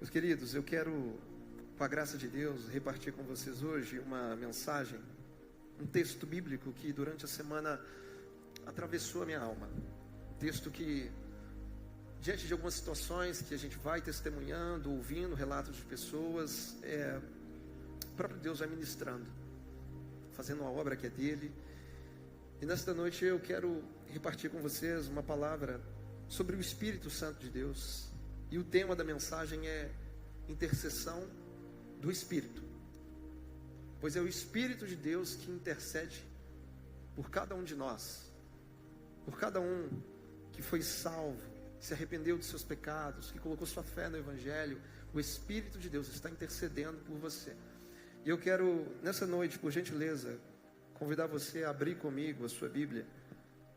Meus queridos, eu quero, com a graça de Deus, repartir com vocês hoje uma mensagem, um texto bíblico que durante a semana atravessou a minha alma. Um texto que, diante de algumas situações que a gente vai testemunhando, ouvindo relatos de pessoas, o próprio Deus vai ministrando, fazendo uma obra que é dele. E nesta noite eu quero repartir com vocês uma palavra sobre o Espírito Santo de Deus. E o tema da mensagem é intercessão do Espírito. Pois é o Espírito de Deus que intercede por cada um de nós, por cada um que foi salvo, que se arrependeu de seus pecados, que colocou sua fé no Evangelho. O Espírito de Deus está intercedendo por você. E eu quero, nessa noite, por gentileza, convidar você a abrir comigo a sua Bíblia,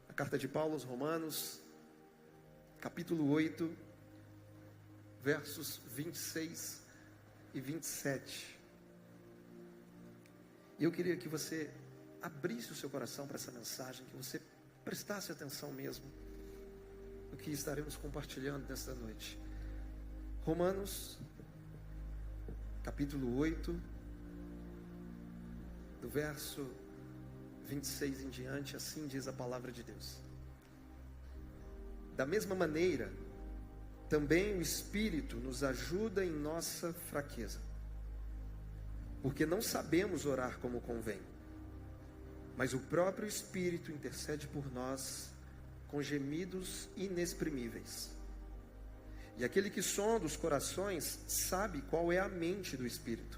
a carta de Paulo aos Romanos, capítulo 8, versos 26 e 27. E eu queria que você abrisse o seu coração para essa mensagem, que você prestasse atenção mesmo no que estaremos compartilhando nesta noite. Romanos, capítulo 8, do verso 26 em diante, assim diz a palavra de Deus. Da mesma maneira, também o Espírito nos ajuda em nossa fraqueza, porque não sabemos orar como convém, mas o próprio Espírito intercede por nós com gemidos inexprimíveis. E aquele que sonda os corações sabe qual é a mente do Espírito,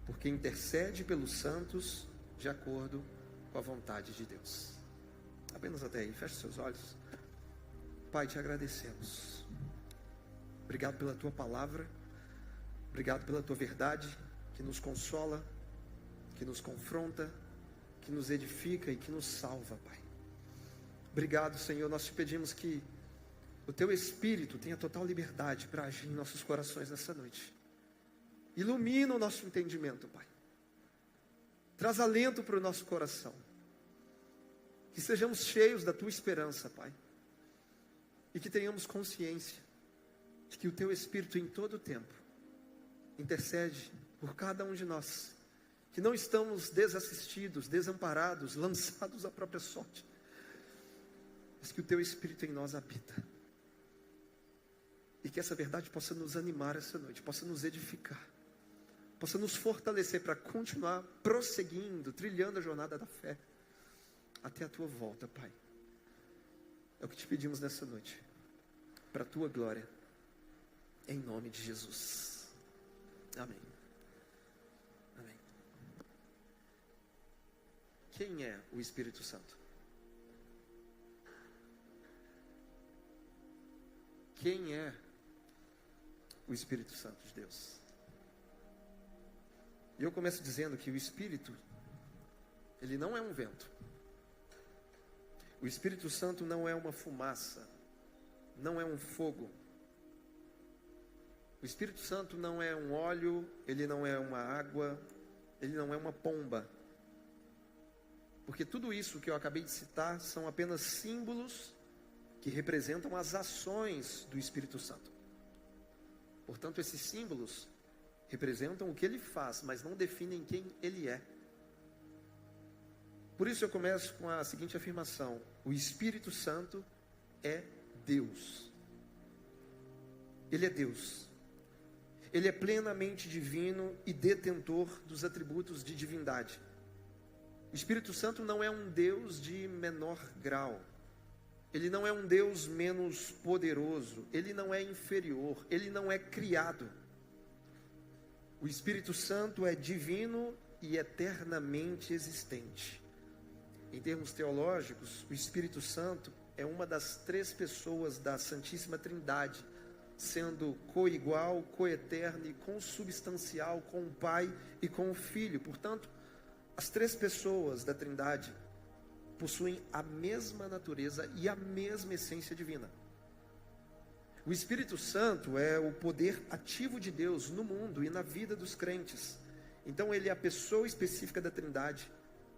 porque intercede pelos santos de acordo com a vontade de Deus. Apenas até aí, feche seus olhos. Pai, te agradecemos. Obrigado pela tua palavra, obrigado pela tua verdade, que nos consola, que nos confronta, que nos edifica e que nos salva, Pai. Obrigado, Senhor, nós te pedimos que o teu Espírito tenha total liberdade para agir em nossos corações nessa noite. Ilumina o nosso entendimento, Pai. Traz alento para o nosso coração. Que sejamos cheios da tua esperança, Pai. E que tenhamos consciência de que o teu Espírito em todo o tempo intercede por cada um de nós, que não estamos desassistidos, desamparados, lançados à própria sorte, mas que o teu Espírito em nós habita, e que essa verdade possa nos animar essa noite, possa nos edificar, possa nos fortalecer para continuar prosseguindo, trilhando a jornada da fé, até a tua volta, Pai. É o que te pedimos nessa noite, para a tua glória, em nome de Jesus. Amém. Amém. Quem é o Espírito Santo? Quem é o Espírito Santo de Deus? E eu começo dizendo que o Espírito, ele não é um vento. O Espírito Santo não é uma fumaça, não é um fogo. O Espírito Santo não é um óleo, ele não é uma água, ele não é uma pomba. Porque tudo isso que eu acabei de citar são apenas símbolos que representam as ações do Espírito Santo. Portanto, esses símbolos representam o que ele faz, mas não definem quem ele é. Por isso eu começo com a seguinte afirmação: o Espírito Santo é Deus. Ele é Deus. Ele é plenamente divino e detentor dos atributos de divindade. O Espírito Santo não é um Deus de menor grau. Ele não é um Deus menos poderoso. Ele não é inferior. Ele não é criado. O Espírito Santo é divino e eternamente existente. Em termos teológicos, o Espírito Santo é uma das três pessoas da Santíssima Trindade, sendo coigual, coeterno e consubstancial com o Pai e com o Filho. Portanto, as três pessoas da Trindade possuem a mesma natureza e a mesma essência divina. O Espírito Santo é o poder ativo de Deus no mundo e na vida dos crentes. Então ele é a pessoa específica da Trindade,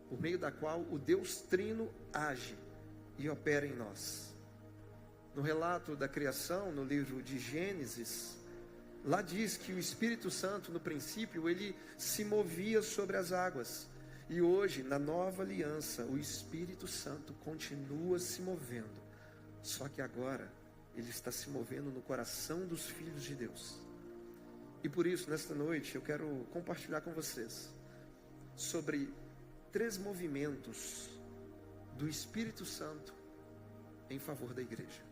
por meio da qual o Deus Trino age e opera em nós. No relato da criação, no livro de Gênesis, Lá diz que o Espírito Santo, no princípio, ele se movia sobre as águas. E hoje, na nova aliança, o Espírito Santo continua se movendo. Só que agora, ele está se movendo no coração dos filhos de Deus. E por isso, nesta noite, eu quero compartilhar com vocês sobre 3 movimentos do Espírito Santo em favor da igreja.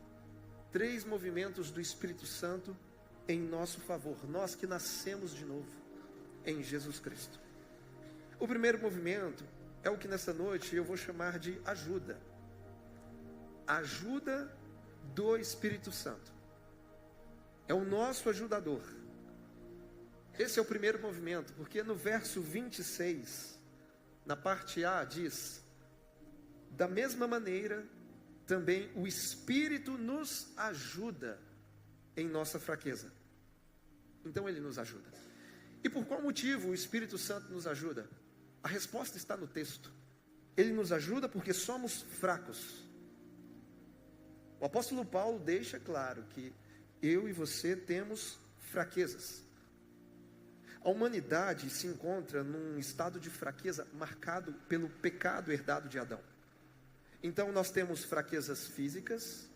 3 movimentos do Espírito Santo em nosso favor, nós que nascemos de novo em Jesus Cristo. O primeiro movimento é o que nessa noite eu vou chamar de ajuda. Ajuda do Espírito Santo. É o nosso ajudador. Esse é o primeiro movimento, porque no verso 26, na parte A, diz: da mesma maneira, também o Espírito nos ajuda em nossa fraqueza. Então ele nos ajuda. E por qual motivo o Espírito Santo nos ajuda? A resposta está no texto. Ele nos ajuda porque somos fracos. O apóstolo Paulo deixa claro que eu e você temos fraquezas. A humanidade se encontra num estado de fraqueza marcado pelo pecado herdado de Adão. Então nós temos fraquezas físicas,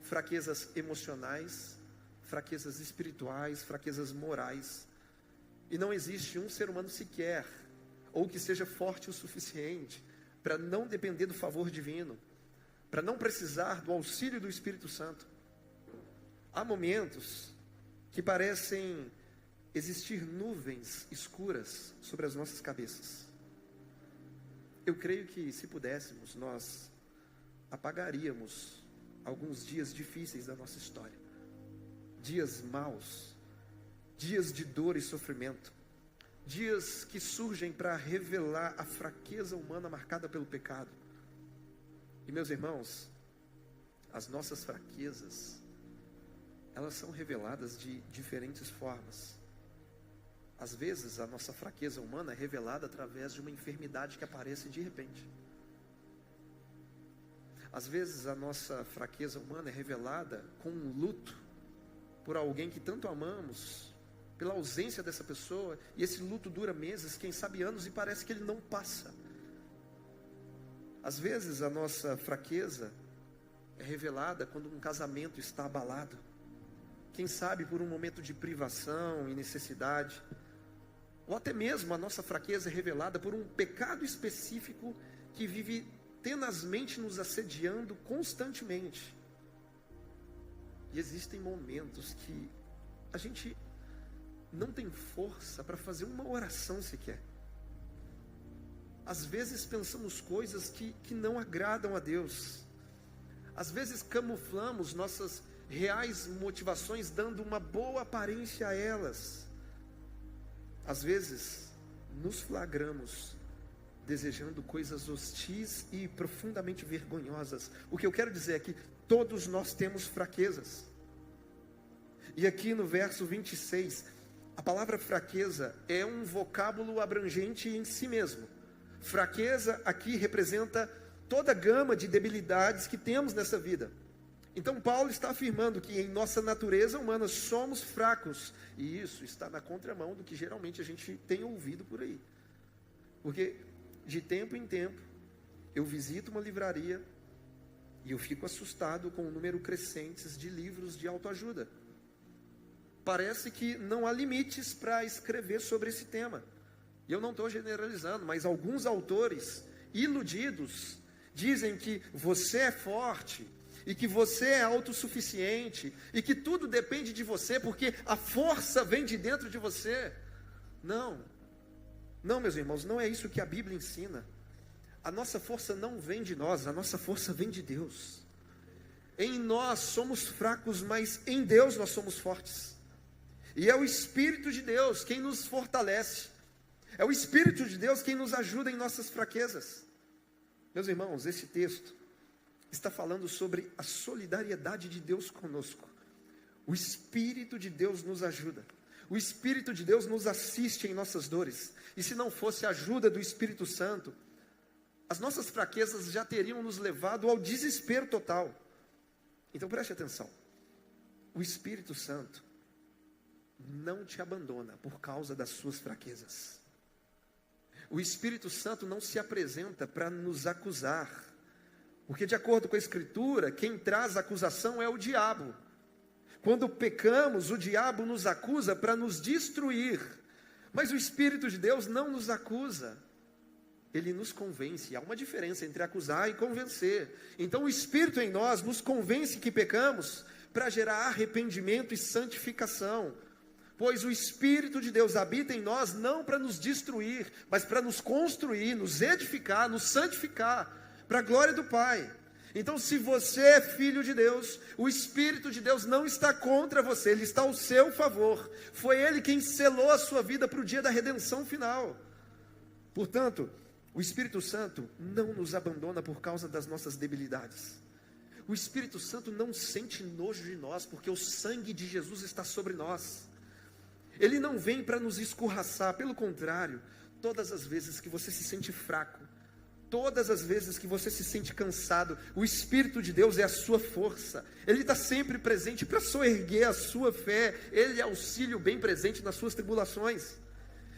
fraquezas emocionais, fraquezas espirituais, fraquezas morais. E não existe um ser humano sequer, ou que seja forte o suficiente, para não depender do favor divino, para não precisar do auxílio do Espírito Santo. Há momentos que parecem existir nuvens escuras sobre as nossas cabeças. Eu creio que, se pudéssemos, nós apagaríamos alguns dias difíceis da nossa história. Dias maus, dias de dor e sofrimento, dias que surgem para revelar a fraqueza humana marcada pelo pecado. E meus irmãos, as nossas fraquezas, elas são reveladas de diferentes formas. Às vezes a nossa fraqueza humana é revelada através de uma enfermidade que aparece de repente. Às vezes a nossa fraqueza humana é revelada com um luto por alguém que tanto amamos, pela ausência dessa pessoa, e esse luto dura meses, quem sabe anos, e parece que ele não passa. Às vezes a nossa fraqueza é revelada quando um casamento está abalado, quem sabe por um momento de privação e necessidade, ou até mesmo a nossa fraqueza é revelada por um pecado específico que vive tenazmente nos assediando constantemente. E existem momentos que a gente não tem força para fazer uma oração sequer. Às vezes pensamos coisas que não agradam a Deus. Às vezes camuflamos nossas reais motivações, dando uma boa aparência a elas. Às vezes nos flagramos desejando coisas hostis e profundamente vergonhosas. O que eu quero dizer é que todos nós temos fraquezas. E aqui no verso 26, a palavra fraqueza é um vocábulo abrangente em si mesmo. Fraqueza aqui representa toda a gama de debilidades que temos nessa vida. Então Paulo está afirmando que em nossa natureza humana somos fracos. E isso está na contramão do que geralmente a gente tem ouvido por aí. Porque de tempo em tempo eu visito uma livraria e eu fico assustado com o número crescente de livros de autoajuda. Parece que não há limites para escrever sobre esse tema. E eu não estou generalizando, mas alguns autores iludidos dizem que você é forte e que você é autossuficiente e que tudo depende de você porque a força vem de dentro de você. Não, meus irmãos, não é isso que a Bíblia ensina. A nossa força não vem de nós, a nossa força vem de Deus. Em nós somos fracos, mas em Deus nós somos fortes. E é o Espírito de Deus quem nos fortalece. É o Espírito de Deus quem nos ajuda em nossas fraquezas. Meus irmãos, esse texto está falando sobre a solidariedade de Deus conosco. O Espírito de Deus nos ajuda. O Espírito de Deus nos assiste em nossas dores. E se não fosse a ajuda do Espírito Santo, as nossas fraquezas já teriam nos levado ao desespero total. Então preste atenção. O Espírito Santo, não te abandona por causa das suas fraquezas. O Espírito Santo não se apresenta para nos acusar, porque de acordo com a Escritura, quem traz acusação é o diabo. Quando pecamos, o diabo nos acusa para nos destruir, mas o Espírito de Deus não nos acusa, ele nos convence. Há uma diferença entre acusar e convencer. Então o Espírito em nós nos convence que pecamos para gerar arrependimento e santificação. Pois o Espírito de Deus habita em nós não para nos destruir, mas para nos construir, nos edificar, nos santificar, para a glória do Pai. Então, se você é filho de Deus, o Espírito de Deus não está contra você, ele está ao seu favor. Foi ele quem selou a sua vida para o dia da redenção final. Portanto, o Espírito Santo não nos abandona por causa das nossas debilidades. O Espírito Santo não sente nojo de nós, porque o sangue de Jesus está sobre nós. Ele não vem para nos escorraçar, pelo contrário, todas as vezes que você se sente fraco, todas as vezes que você se sente cansado, o Espírito de Deus é a sua força, ele está sempre presente para soerguer a sua fé, ele é auxílio bem presente nas suas tribulações.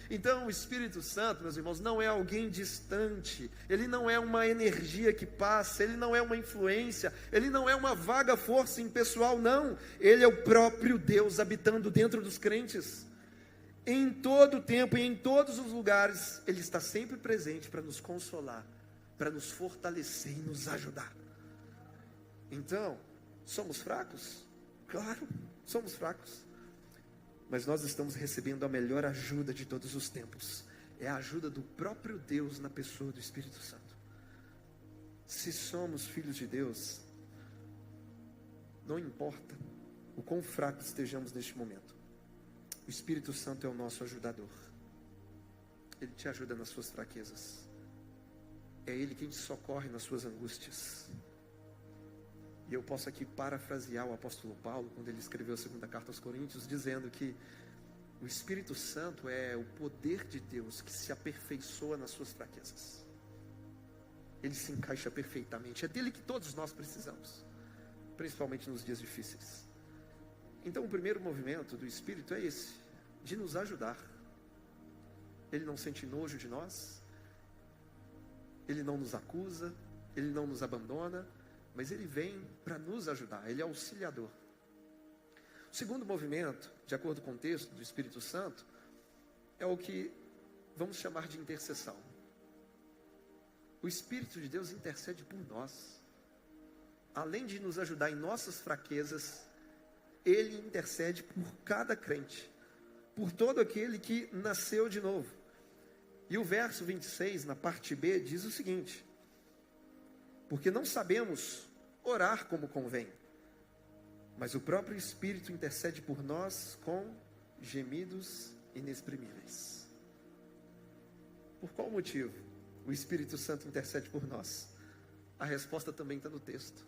Então o Espírito Santo, meus irmãos, não é alguém distante, ele não é uma energia que passa, ele não é uma influência, ele não é uma vaga força impessoal, não, ele é o próprio Deus habitando dentro dos crentes. Em todo o tempo e em todos os lugares, ele está sempre presente para nos consolar, para nos fortalecer e nos ajudar. Então, somos fracos? Claro, somos fracos. Mas nós estamos recebendo a melhor ajuda de todos os tempos. É a ajuda do próprio Deus na pessoa do Espírito Santo. Se somos filhos de Deus, não importa o quão fracos estejamos neste momento, o Espírito Santo é o nosso ajudador. Ele te ajuda nas suas fraquezas. É Ele quem te socorre nas suas angústias. E eu posso aqui parafrasear o apóstolo Paulo, quando ele escreveu a segunda carta aos Coríntios, dizendo que o Espírito Santo é o poder de Deus que se aperfeiçoa nas suas fraquezas. Ele se encaixa perfeitamente. É dele que todos nós precisamos, principalmente nos dias difíceis. Então o primeiro movimento do Espírito é esse, de nos ajudar. Ele não sente nojo de nós, ele não nos acusa, ele não nos abandona, mas ele vem para nos ajudar, ele é auxiliador. O segundo movimento, de acordo com o texto do Espírito Santo, é o que vamos chamar de intercessão. O Espírito de Deus intercede por nós. Além de nos ajudar em nossas fraquezas, ele intercede por cada crente, por todo aquele que nasceu de novo. E o verso 26, na parte B, diz o seguinte: porque não sabemos orar como convém, mas o próprio Espírito intercede por nós com gemidos inexprimíveis. Por qual motivo o Espírito Santo intercede por nós? A resposta também está no texto.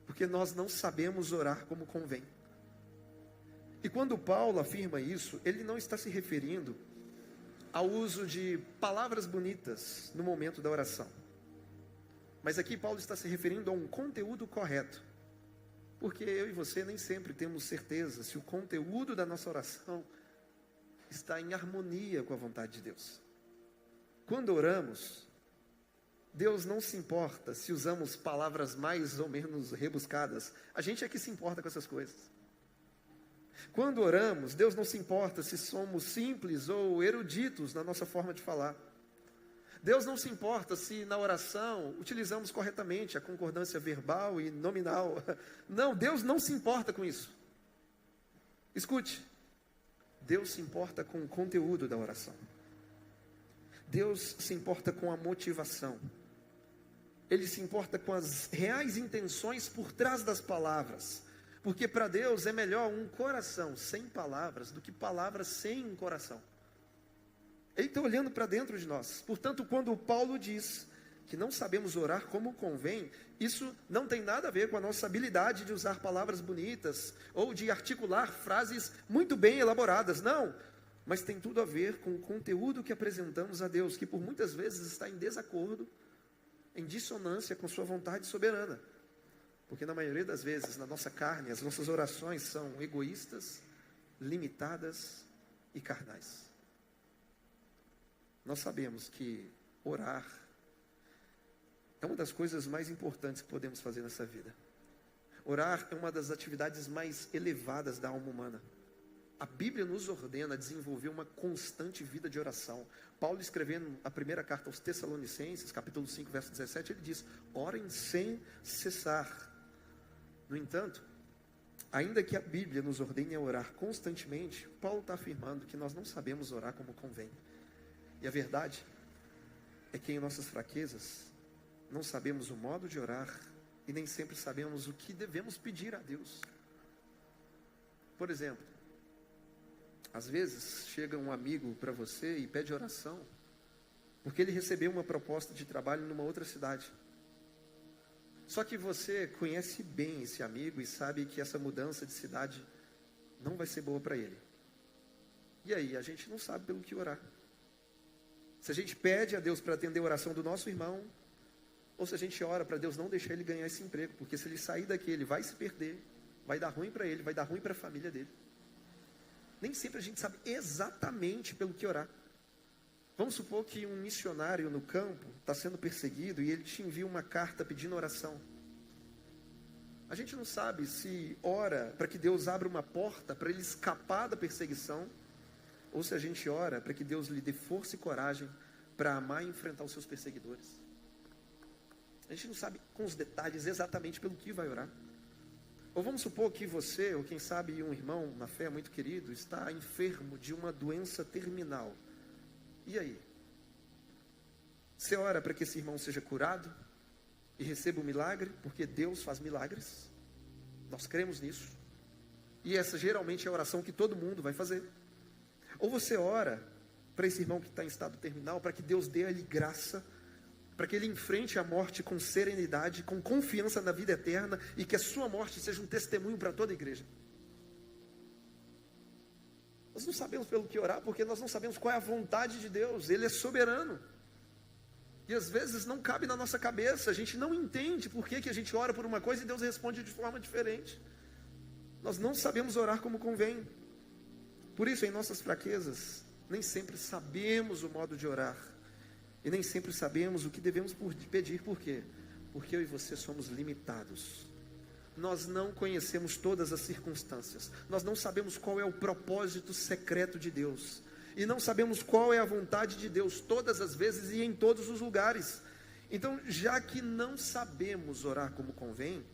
Porque nós não sabemos orar como convém. E quando Paulo afirma isso, ele não está se referindo ao uso de palavras bonitas no momento da oração. Mas aqui Paulo está se referindo a um conteúdo correto. Porque eu e você nem sempre temos certeza se o conteúdo da nossa oração está em harmonia com a vontade de Deus. Quando oramos, Deus não se importa se usamos palavras mais ou menos rebuscadas. A gente é que se importa com essas coisas. Quando oramos, Deus não se importa se somos simples ou eruditos na nossa forma de falar. Deus não se importa se na oração utilizamos corretamente a concordância verbal e nominal. Não, Deus não se importa com isso. Escute, Deus se importa com o conteúdo da oração. Deus se importa com a motivação. Ele se importa com as reais intenções por trás das palavras. Porque para Deus é melhor um coração sem palavras do que palavras sem um coração. Ele está olhando para dentro de nós. Portanto, quando Paulo diz que não sabemos orar como convém, isso não tem nada a ver com a nossa habilidade de usar palavras bonitas ou de articular frases muito bem elaboradas, não. Mas tem tudo a ver com o conteúdo que apresentamos a Deus, que por muitas vezes está em desacordo, em dissonância com sua vontade soberana. Porque na maioria das vezes, na nossa carne, as nossas orações são egoístas, limitadas e carnais. Nós sabemos que orar é uma das coisas mais importantes que podemos fazer nessa vida. Orar é uma das atividades mais elevadas da alma humana. A Bíblia nos ordena a desenvolver uma constante vida de oração. Paulo, escrevendo a primeira carta aos Tessalonicenses, capítulo 5, verso 17, ele diz: orem sem cessar. No entanto, ainda que a Bíblia nos ordene a orar constantemente, Paulo está afirmando que nós não sabemos orar como convém. E a verdade é que em nossas fraquezas, não sabemos o modo de orar e nem sempre sabemos o que devemos pedir a Deus. Por exemplo, às vezes chega um amigo para você e pede oração porque ele recebeu uma proposta de trabalho numa outra cidade. Só que você conhece bem esse amigo e sabe que essa mudança de cidade não vai ser boa para ele. E aí, a gente não sabe pelo que orar. Se a gente pede a Deus para atender a oração do nosso irmão, ou se a gente ora para Deus não deixar ele ganhar esse emprego, porque se ele sair daqui, ele vai se perder, vai dar ruim para ele, vai dar ruim para a família dele. Nem sempre a gente sabe exatamente pelo que orar. Vamos supor que um missionário no campo está sendo perseguido e ele te envia uma carta pedindo oração. A gente não sabe se ora para que Deus abra uma porta para ele escapar da perseguição, ou se a gente ora para que Deus lhe dê força e coragem para amar e enfrentar os seus perseguidores. A gente não sabe com os detalhes exatamente pelo que vai orar. Ou vamos supor que você, ou quem sabe um irmão na fé muito querido, está enfermo de uma doença terminal. E aí? Você ora para que esse irmão seja curado e receba o milagre, porque Deus faz milagres. Nós cremos nisso. E essa geralmente é a oração que todo mundo vai fazer. Ou você ora para esse irmão que está em estado terminal, para que Deus dê a ele graça, para que ele enfrente a morte com serenidade, com confiança na vida eterna, e que a sua morte seja um testemunho para toda a igreja. Nós não sabemos pelo que orar, porque nós não sabemos qual é a vontade de Deus. Ele é soberano. E às vezes não cabe na nossa cabeça, a gente não entende por que a gente ora por uma coisa e Deus responde de forma diferente. Nós não sabemos orar como convém. Por isso, em nossas fraquezas, nem sempre sabemos o modo de orar. E nem sempre sabemos o que devemos pedir. Por quê? Porque eu e você somos limitados. Nós não conhecemos todas as circunstâncias. Nós não sabemos qual é o propósito secreto de Deus. E não sabemos qual é a vontade de Deus todas as vezes e em todos os lugares. Então, já que não sabemos orar como convém,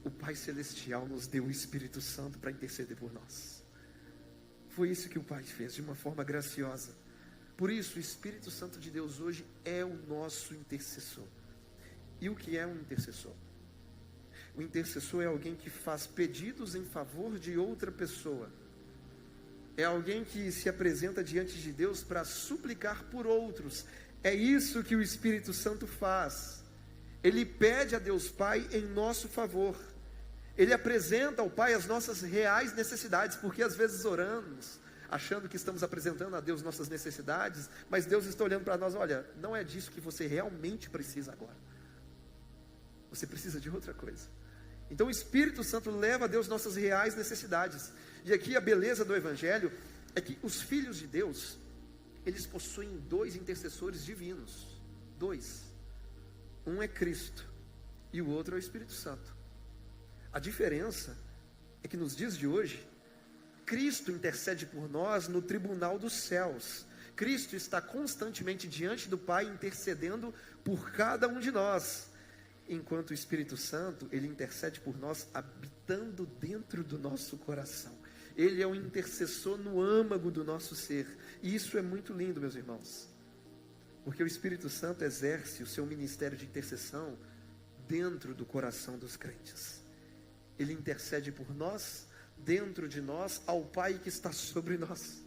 o Pai Celestial nos deu o Espírito Santo para interceder por nós. Foi isso que o Pai fez, de uma forma graciosa. Por isso, o Espírito Santo de Deus hoje é o nosso intercessor. E o que é um intercessor? O intercessor é alguém que faz pedidos em favor de outra pessoa. É alguém que se apresenta diante de Deus para suplicar por outros. É isso que o Espírito Santo faz. Ele pede a Deus Pai em nosso favor. Ele apresenta ao Pai as nossas reais necessidades, porque às vezes oramos achando que estamos apresentando a Deus nossas necessidades, mas Deus está olhando para nós: olha, não é disso que você realmente precisa agora. Você precisa de outra coisa. Então o Espírito Santo leva a Deus nossas reais necessidades. E aqui a beleza do Evangelho é que os filhos de Deus, eles possuem 2 intercessores divinos. 2. Um é Cristo e o outro é o Espírito Santo. A diferença é que nos dias de hoje, Cristo intercede por nós no tribunal dos céus. Cristo está constantemente diante do Pai intercedendo por cada um de nós. Enquanto o Espírito Santo, ele intercede por nós habitando dentro do nosso coração. Ele é o intercessor no âmago do nosso ser. E isso é muito lindo, meus irmãos. Porque o Espírito Santo exerce o seu ministério de intercessão dentro do coração dos crentes. Ele intercede por nós, dentro de nós, ao Pai que está sobre nós.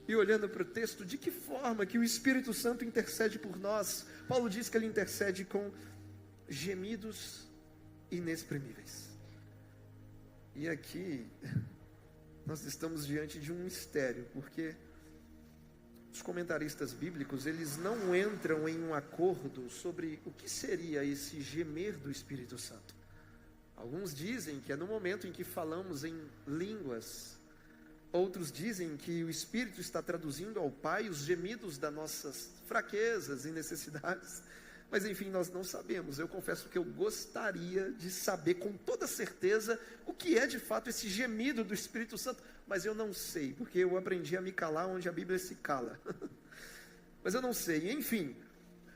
E olhando para o texto, de que forma que o Espírito Santo intercede por nós? Paulo diz que ele intercede com gemidos inexprimíveis. E aqui nós estamos diante de um mistério, porque os comentaristas bíblicos, eles não entram em um acordo sobre o que seria esse gemer do Espírito Santo. Alguns dizem que é no momento em que falamos em línguas, Outros dizem que o Espírito está traduzindo ao Pai os gemidos das nossas fraquezas e necessidades. Mas enfim, nós não sabemos. Eu confesso que eu gostaria de saber com toda certeza o que é de fato esse gemido do Espírito Santo. Mas eu não sei, porque eu aprendi a me calar onde a Bíblia se cala. Mas eu não sei, enfim.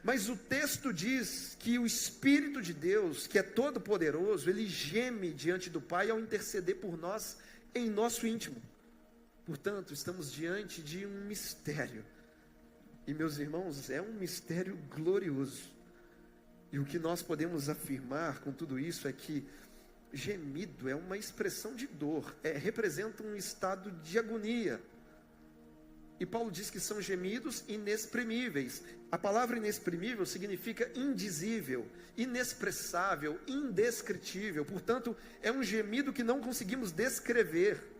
Mas o texto diz que o Espírito de Deus, que é todo poderoso, ele geme diante do Pai ao interceder por nós em nosso íntimo. Portanto, estamos diante de um mistério. E meus irmãos, é um mistério glorioso. E o que nós podemos afirmar com tudo isso é que gemido é uma expressão de dor, representa um estado de agonia. E Paulo diz que são gemidos inexprimíveis. A palavra inexprimível significa indizível, inexpressável, indescritível. Portanto, é um gemido que não conseguimos descrever.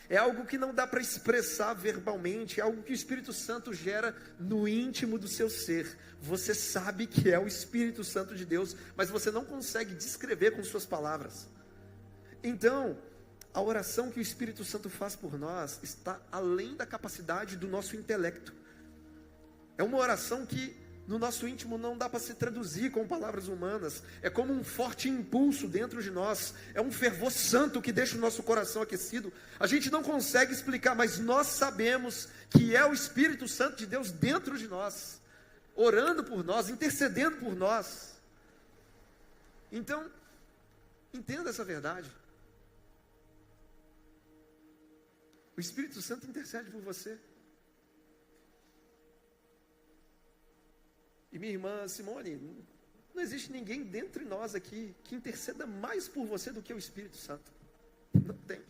É algo que não dá para expressar verbalmente, é algo que o Espírito Santo gera no íntimo do seu ser. Você sabe que é o Espírito Santo de Deus, mas você não consegue descrever com suas palavras. Então, a oração que o Espírito Santo faz por nós está além da capacidade do nosso intelecto. É uma oração que no nosso íntimo não dá para se traduzir com palavras humanas. É como um forte impulso dentro de nós. É um fervor santo que deixa o nosso coração aquecido. A gente não consegue explicar, mas nós sabemos que é o Espírito Santo de Deus dentro de nós, orando por nós, intercedendo por nós. Então, entenda essa verdade. O Espírito Santo intercede por você. E minha irmã Simone, não existe ninguém dentre nós aqui que interceda mais por você do que o Espírito Santo. Não tem.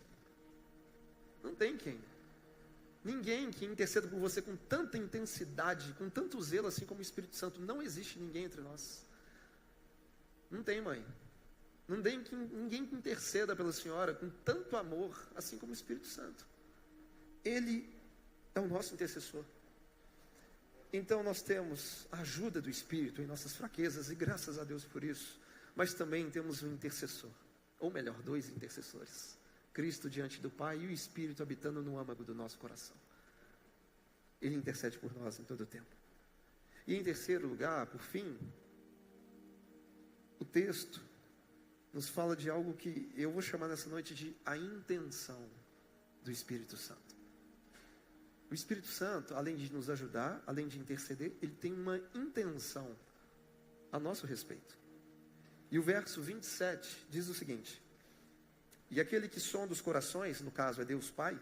Não tem quem. Ninguém que interceda por você com tanta intensidade, com tanto zelo assim como o Espírito Santo. Não existe ninguém entre nós. Não tem, mãe. Não tem ninguém que interceda pela senhora com tanto amor assim como o Espírito Santo. Ele é o nosso intercessor. Então nós temos a ajuda do Espírito em nossas fraquezas, e graças a Deus por isso. Mas também temos um intercessor, ou melhor, dois intercessores. Cristo diante do Pai e o Espírito habitando no âmago do nosso coração. Ele intercede por nós em todo o tempo. E em terceiro lugar, por fim, o texto nos fala de algo que eu vou chamar nessa noite de a intenção do Espírito Santo. O Espírito Santo, além de nos ajudar, além de interceder, ele tem uma intenção a nosso respeito. E o verso 27 diz o seguinte: e aquele que sonda os corações, no caso é Deus Pai,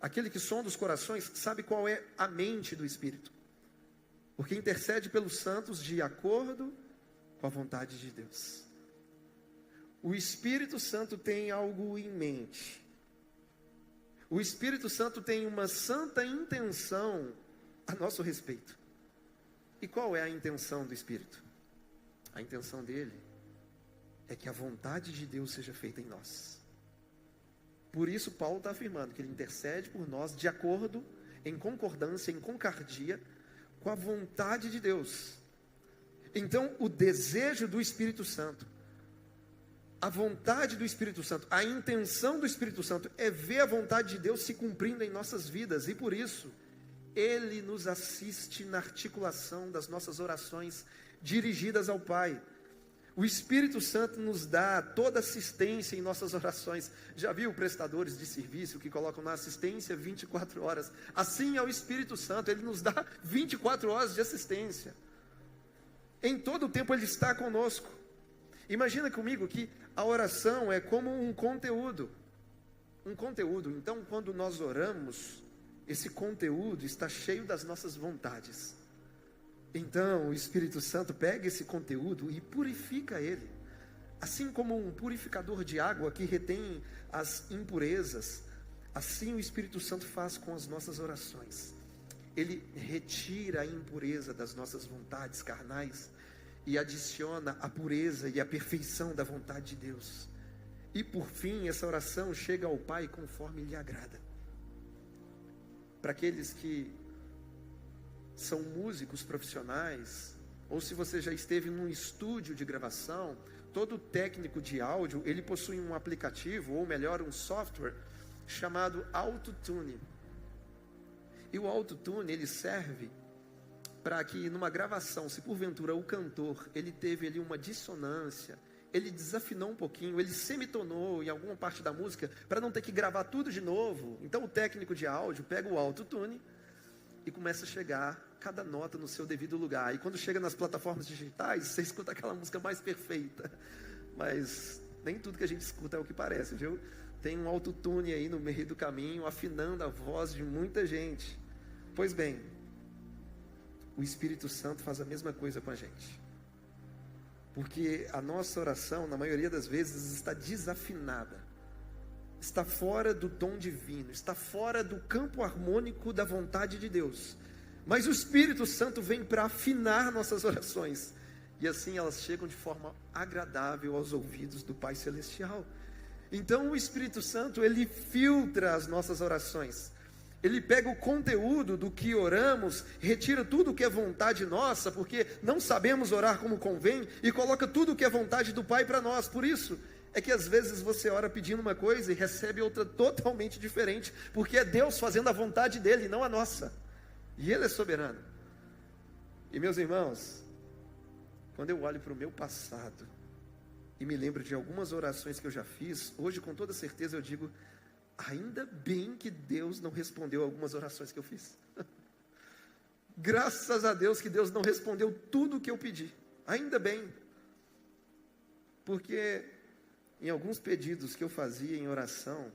aquele que sonda os corações sabe qual é a mente do Espírito, porque intercede pelos santos de acordo com a vontade de Deus. O Espírito Santo tem algo em mente. O Espírito Santo tem uma santa intenção a nosso respeito. E qual é a intenção do Espírito? A intenção dele é que a vontade de Deus seja feita em nós. Por isso Paulo está afirmando que ele intercede por nós de acordo, em concordância, em concardia com a vontade de Deus. Então o desejo do Espírito Santo, a vontade do Espírito Santo, a intenção do Espírito Santo é ver a vontade de Deus se cumprindo em nossas vidas. E por isso, ele nos assiste na articulação das nossas orações dirigidas ao Pai. O Espírito Santo nos dá toda assistência em nossas orações. Já viu prestadores de serviço que colocam na assistência 24 horas? Assim é o Espírito Santo, ele nos dá 24 horas de assistência. Em todo o tempo ele está conosco. Imagina comigo que a oração é como um conteúdo. Um conteúdo. Então, quando nós oramos, esse conteúdo está cheio das nossas vontades. Então, o Espírito Santo pega esse conteúdo e purifica ele. Assim como um purificador de água que retém as impurezas, assim o Espírito Santo faz com as nossas orações. Ele retira a impureza das nossas vontades carnais e adiciona a pureza e a perfeição da vontade de Deus. E por fim, essa oração chega ao Pai conforme lhe agrada. Para aqueles que são músicos profissionais, ou se você já esteve num estúdio de gravação, todo técnico de áudio, ele possui um aplicativo, ou melhor, um software, chamado autotune. E o autotune, ele serve para que numa gravação, se porventura o cantor, ele teve ali uma dissonância, ele desafinou um pouquinho, ele semitonou em alguma parte da música, para não ter que gravar tudo de novo. Então o técnico de áudio pega o autotune e começa a chegar cada nota no seu devido lugar. E quando chega nas plataformas digitais, você escuta aquela música mais perfeita. Mas nem tudo que a gente escuta é o que parece, viu? Tem um autotune aí no meio do caminho, afinando a voz de muita gente. Pois bem, o Espírito Santo faz a mesma coisa com a gente. Porque a nossa oração, na maioria das vezes, está desafinada. Está fora do tom divino, está fora do campo harmônico da vontade de Deus. Mas o Espírito Santo vem para afinar nossas orações. E assim elas chegam de forma agradável aos ouvidos do Pai Celestial. Então o Espírito Santo, ele filtra as nossas orações. Ele pega o conteúdo do que oramos, retira tudo o que é vontade nossa, porque não sabemos orar como convém, e coloca tudo o que é vontade do Pai para nós. Por isso é que às vezes você ora pedindo uma coisa e recebe outra totalmente diferente, porque é Deus fazendo a vontade dele, não a nossa. E Ele é soberano. E meus irmãos, quando eu olho para o meu passado e me lembro de algumas orações que eu já fiz, hoje com toda certeza eu digo: ainda bem que Deus não respondeu algumas orações que eu fiz. Graças a Deus que Deus não respondeu tudo o que eu pedi. Ainda bem. Porque em alguns pedidos que eu fazia em oração,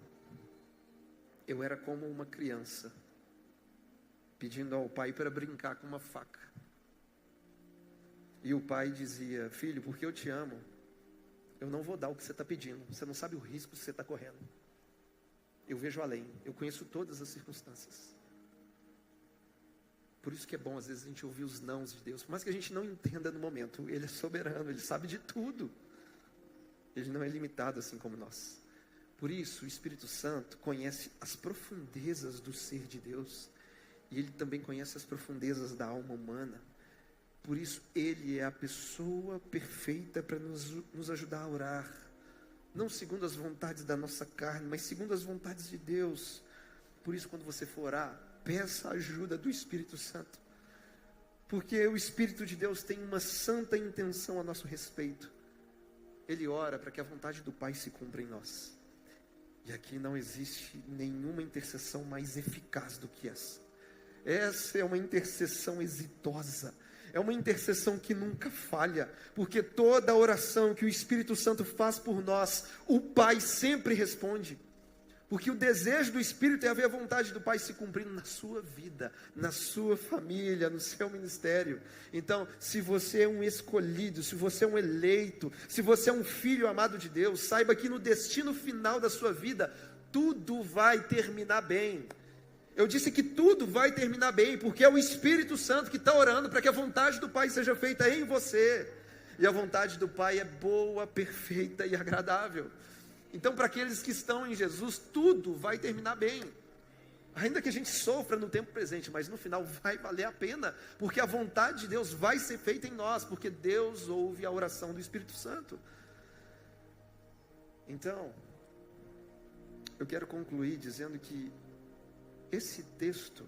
eu era como uma criança pedindo ao pai para brincar com uma faca. E o pai dizia: filho, porque eu te amo, eu não vou dar o que você está pedindo. Você não sabe o risco que você está correndo. Eu vejo além, eu conheço todas as circunstâncias. Por isso que é bom às vezes a gente ouvir os nãos de Deus, por mais que a gente não entenda no momento. Ele é soberano, Ele sabe de tudo. Ele não é limitado assim como nós. Por isso o Espírito Santo conhece as profundezas do ser de Deus, e Ele também conhece as profundezas da alma humana. Por isso Ele é a pessoa perfeita para nos ajudar a orar. Não segundo as vontades da nossa carne, mas segundo as vontades de Deus. Por isso, quando você for orar, peça a ajuda do Espírito Santo. Porque o Espírito de Deus tem uma santa intenção a nosso respeito. Ele ora para que a vontade do Pai se cumpra em nós. E aqui não existe nenhuma intercessão mais eficaz do que essa. Essa é uma intercessão exitosa. É uma intercessão que nunca falha, porque toda oração que o Espírito Santo faz por nós, o Pai sempre responde. Porque o desejo do Espírito é ver a vontade do Pai se cumprindo na sua vida, na sua família, no seu ministério. Então, se você é um escolhido, se você é um eleito, se você é um filho amado de Deus, saiba que no destino final da sua vida, tudo vai terminar bem. Eu disse que tudo vai terminar bem, porque é o Espírito Santo que está orando para que a vontade do Pai seja feita em você. E a vontade do Pai é boa, perfeita e agradável. Então, para aqueles que estão em Jesus, tudo vai terminar bem. Ainda que a gente sofra no tempo presente, mas no final vai valer a pena, porque a vontade de Deus vai ser feita em nós, porque Deus ouve a oração do Espírito Santo. Então, eu quero concluir dizendo que esse texto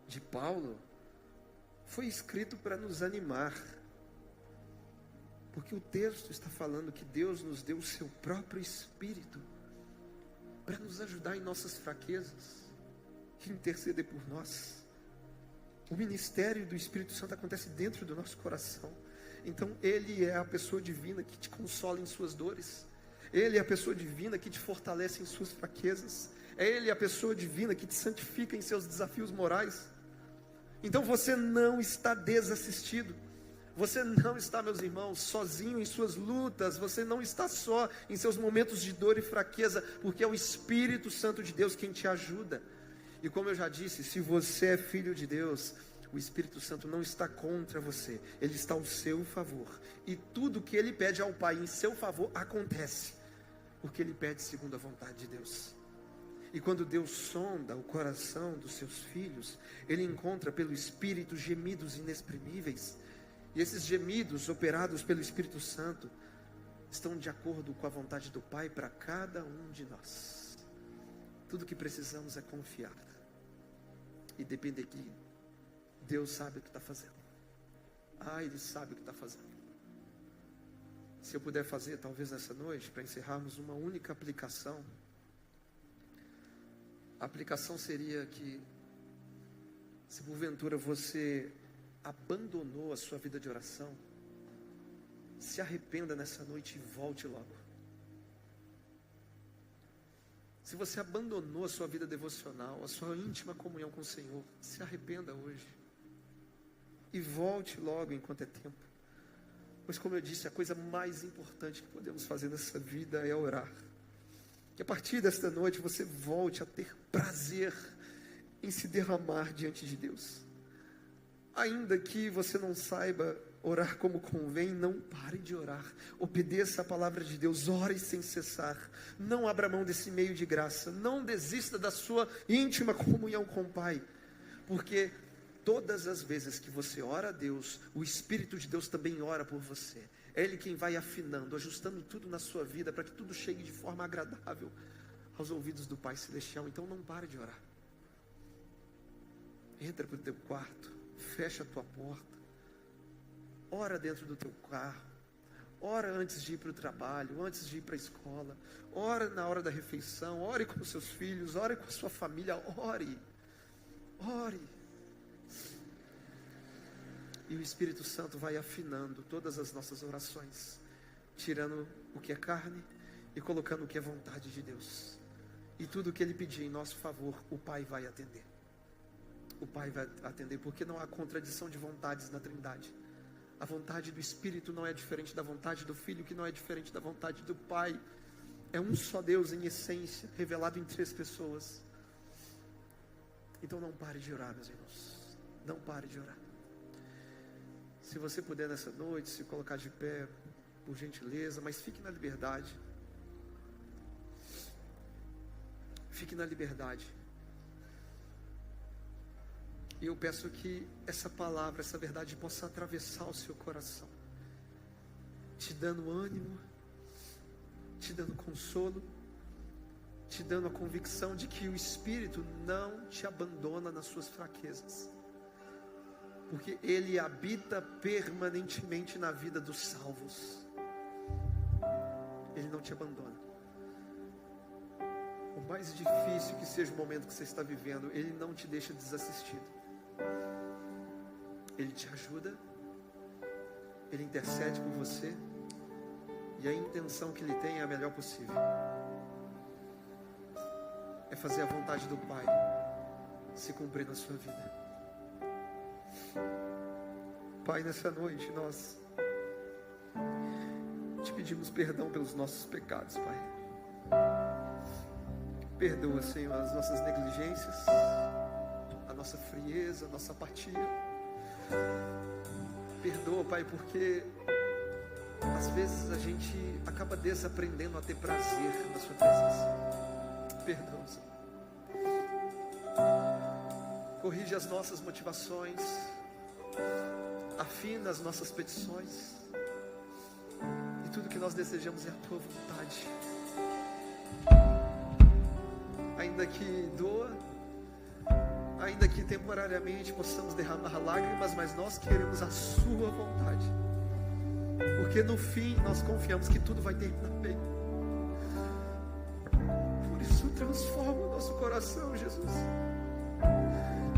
de Paulo foi escrito para nos animar, porque o texto está falando que Deus nos deu o seu próprio Espírito para nos ajudar em nossas fraquezas, interceder por nós. O ministério do Espírito Santo acontece dentro do nosso coração. Então Ele é a pessoa divina que te consola em suas dores. Ele é a pessoa divina que te fortalece em suas fraquezas. É Ele a pessoa divina que te santifica em seus desafios morais. Então você não está desassistido. Você não está, meus irmãos, sozinho em suas lutas. Você não está só em seus momentos de dor e fraqueza, porque é o Espírito Santo de Deus quem te ajuda. E como eu já disse, se você é filho de Deus, o Espírito Santo não está contra você. Ele está ao seu favor. E tudo que Ele pede ao Pai em seu favor acontece, porque Ele pede segundo a vontade de Deus. E quando Deus sonda o coração dos seus filhos, Ele encontra pelo Espírito gemidos inexprimíveis. E esses gemidos operados pelo Espírito Santo estão de acordo com a vontade do Pai para cada um de nós. Tudo que precisamos é confiar e depender que Deus sabe o que está fazendo. Ele sabe o que está fazendo. Se eu puder fazer, talvez nessa noite, para encerrarmos, uma única aplicação. A aplicação seria que, se porventura você abandonou a sua vida de oração, se arrependa nessa noite e volte logo. Se você abandonou a sua vida devocional, a sua íntima comunhão com o Senhor, se arrependa hoje. E volte logo enquanto é tempo. Pois, como eu disse, a coisa mais importante que podemos fazer nessa vida é orar. Que a partir desta noite você volte a ter prazer em se derramar diante de Deus. Ainda que você não saiba orar como convém, não pare de orar. Obedeça a palavra de Deus, ore sem cessar. Não abra mão desse meio de graça. Não desista da sua íntima comunhão com o Pai. Porque todas as vezes que você ora a Deus, o Espírito de Deus também ora por você. É Ele quem vai afinando, ajustando tudo na sua vida, para que tudo chegue de forma agradável aos ouvidos do Pai Celestial. Então não pare de orar. Entra para o teu quarto, fecha a tua porta, ora dentro do teu carro, ora antes de ir para o trabalho, antes de ir para a escola, ora na hora da refeição, ore com os seus filhos, ore com a sua família, ore. E o Espírito Santo vai afinando todas as nossas orações, tirando o que é carne e colocando o que é vontade de Deus. E tudo o que Ele pedir em nosso favor, o Pai vai atender. O Pai vai atender, porque não há contradição de vontades na Trindade. A vontade do Espírito não é diferente da vontade do Filho, que não é diferente da vontade do Pai. É um só Deus em essência, revelado em 3 pessoas. Então não pare de orar, meus irmãos. Não pare de orar. Se você puder nessa noite se colocar de pé, por gentileza, mas fique na liberdade. Fique na liberdade. E eu peço que essa palavra, essa verdade possa atravessar o seu coração, te dando ânimo, te dando consolo, te dando a convicção de que o Espírito não te abandona nas suas fraquezas. Porque Ele habita permanentemente na vida dos salvos. Ele não te abandona. Por mais difícil que seja o momento que você está vivendo, Ele não te deixa desassistido. Ele te ajuda. Ele intercede por você. E a intenção que Ele tem é a melhor possível. É fazer a vontade do Pai se cumprir na sua vida. Pai, nessa noite nós te pedimos perdão pelos nossos pecados, Pai. Perdoa, Senhor, as nossas negligências, a nossa frieza, a nossa apatia. Perdoa, Pai, porque às vezes a gente acaba desaprendendo a ter prazer na sua presença. Perdoa, Senhor. Corrige as nossas motivações, afina as nossas petições, e tudo que nós desejamos é a Tua vontade. Ainda que doa, ainda que temporariamente possamos derramar lágrimas, mas nós queremos a Sua vontade, porque no fim nós confiamos que tudo vai terminar bem. Por isso transforma o nosso coração, Jesus.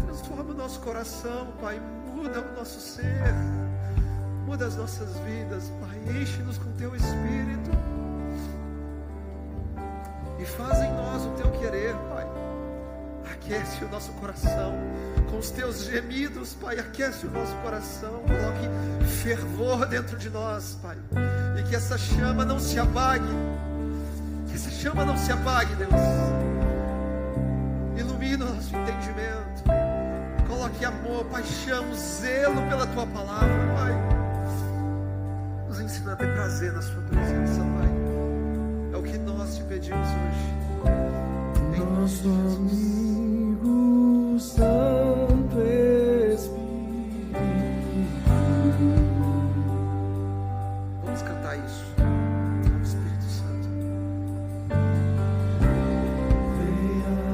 Transforma o nosso coração, Pai. Muda o nosso ser. Muda as nossas vidas, Pai. Enche-nos com Teu Espírito. E faz em nós o Teu querer, Pai. Aquece o nosso coração com os Teus gemidos, Pai. Aquece o nosso coração. Coloque fervor dentro de nós, Pai. E que essa chama não se apague. Que essa chama não se apague, Deus. Ilumina o nosso entendimento. Coloque amor, paixão, zelo pela Tua palavra, Pai. Nos ensina a ter prazer na Sua presença, Pai. É o que nós te pedimos hoje. Em nome de Jesus. Amigo Santo Espírito. Vamos cantar isso. Espírito Santo. Venha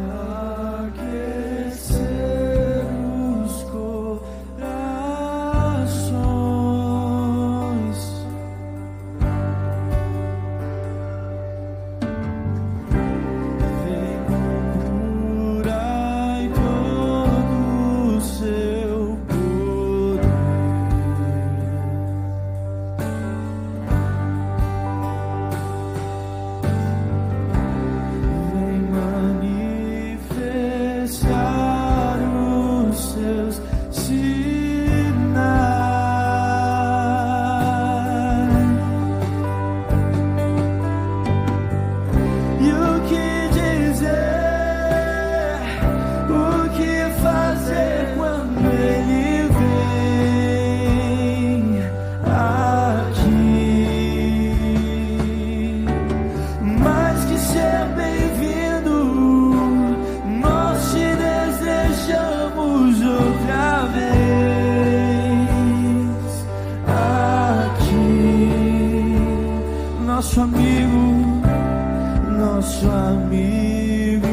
nosso amigo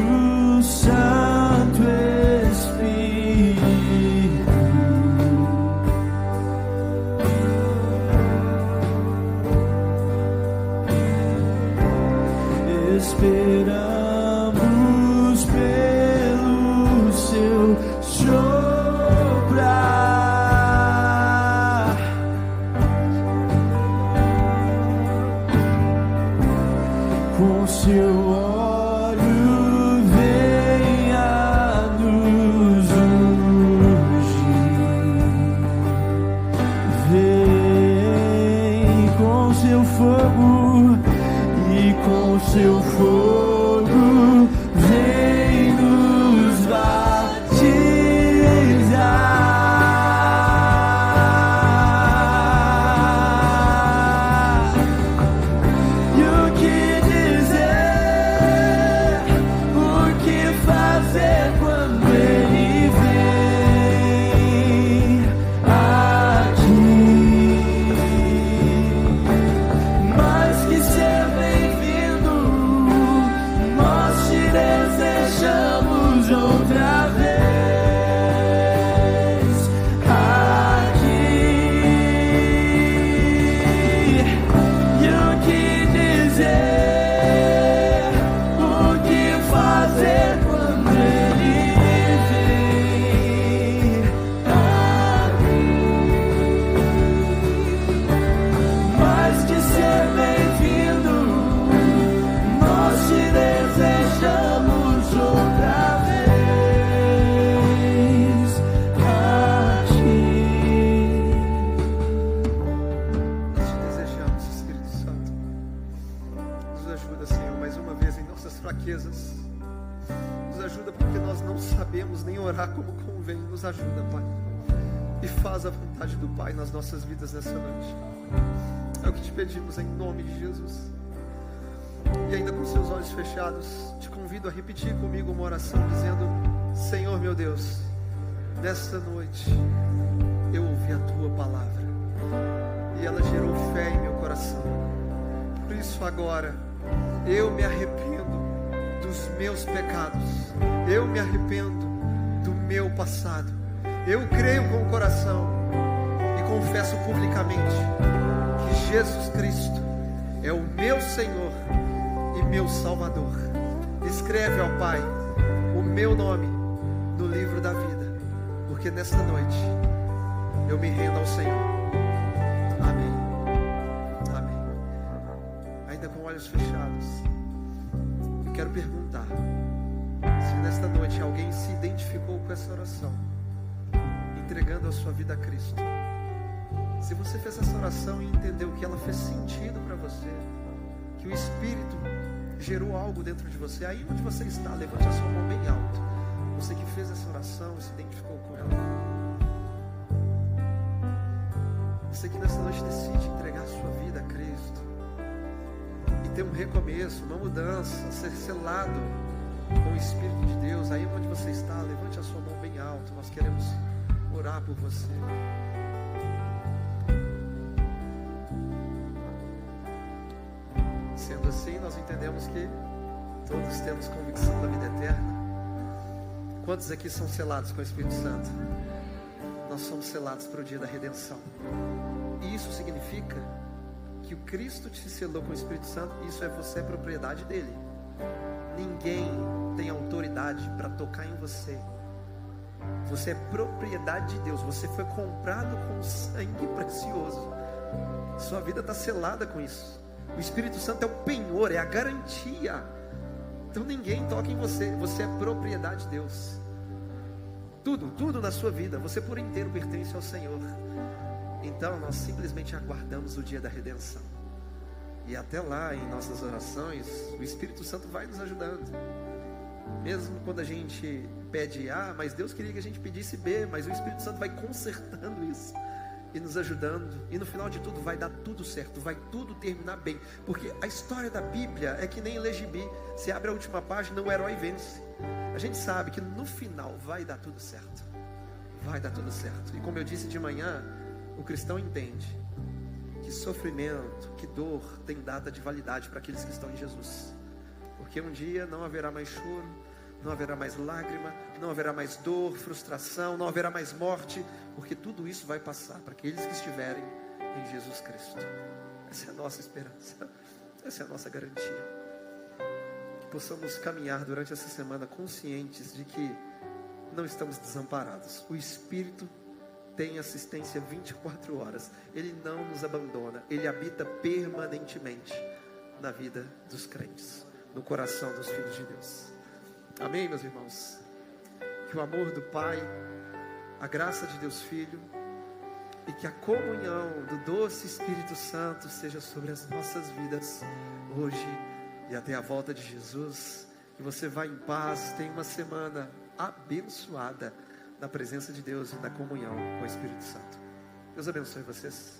Santo Espírito. Esperamos pelo seu soprar, com seu óleo venha nos ungir, vem com seu fogo e com seu fogo vem nos batizar. E o que dizer, o que fazer quando ele vem aqui? Mais que ser bem-vindo, nós te desejamos outra vez aqui. E o que dizer, o que fazer quando ele vem aqui? Mais que ser bem-vindo, nós te desejamos outra vez aqui. Nós te desejamos, Espírito Santo. Nos ajuda, Senhor, mais uma vez em nossas fraquezas. Nos ajuda porque nós não sabemos nem orar como convém. Nos ajuda, Pai. E faz a vontade do Pai nas nossas vidas nessa noite. É o que te pedimos em nome de Jesus. E ainda com seus olhos fechados, te convido a repetir comigo uma oração dizendo: Senhor meu Deus, nesta noite eu ouvi a tua palavra e ela gerou fé em meu coração. Por isso agora eu me arrependo dos meus pecados, eu me arrependo do meu passado. Eu creio com o coração e confesso publicamente que Jesus Cristo é o meu Senhor e meu Salvador. Escreve, ó Pai, o meu nome no livro da vida, porque nesta noite eu me rendo ao Senhor. Amém. Amém. Ainda com olhos fechados, eu quero perguntar se nesta noite alguém se identificou com essa oração, entregando a sua vida a Cristo. Se você fez essa oração e entendeu que ela fez sentido para você, que o Espírito gerou algo dentro de você, aí onde você está, levante a sua mão bem alto. Você que fez essa oração e se identificou com ela. Você que nessa noite decide entregar a sua vida a Cristo e ter um recomeço, uma mudança, ser selado com o Espírito de Deus, aí onde você está, levante a sua mão bem alto. Nós queremos orar por você. Sendo assim, nós entendemos que todos temos convicção da vida eterna. Quantos aqui são selados com o Espírito Santo? Nós somos selados para o dia da redenção. E isso significa que o Cristo te selou com o Espírito Santo. Isso é você, é propriedade dele. Ninguém tem autoridade para tocar em você. Você é propriedade de Deus. Você foi comprado com sangue precioso. Sua vida está selada com isso. O Espírito Santo é o penhor, é a garantia. Então ninguém toca em você. Você é propriedade de Deus. Tudo na sua vida, você por inteiro pertence ao Senhor. Então nós simplesmente aguardamos o dia da redenção. E até lá, em nossas orações, o Espírito Santo vai nos ajudando. Mesmo quando a gente pede A, mas Deus queria que a gente pedisse B, mas o Espírito Santo vai consertando isso e nos ajudando, e no final de tudo vai dar tudo certo, vai tudo terminar bem, porque a história da Bíblia é que nem Legibi. Você abre a última página, o herói vence. A gente sabe que no final vai dar tudo certo, vai dar tudo certo. E como eu disse de manhã, o cristão entende que que sofrimento, que dor tem data de validade para aqueles que estão em Jesus. Porque um dia não haverá mais choro, não haverá mais lágrima, não haverá mais dor, frustração, não haverá mais morte, porque tudo isso vai passar para aqueles que estiverem em Jesus Cristo. Essa é a nossa esperança, essa é a nossa garantia. Que possamos caminhar durante essa semana conscientes de que não estamos desamparados. O Espírito tem assistência 24 horas. Ele não nos abandona. Ele habita permanentemente na vida dos crentes, no coração dos filhos de Deus. Amém, meus irmãos? Que o amor do Pai, a graça de Deus Filho e que a comunhão do doce Espírito Santo seja sobre as nossas vidas hoje e até a volta de Jesus. Que você vá em paz, tenha uma semana abençoada na presença de Deus e na comunhão com o Espírito Santo. Deus abençoe vocês.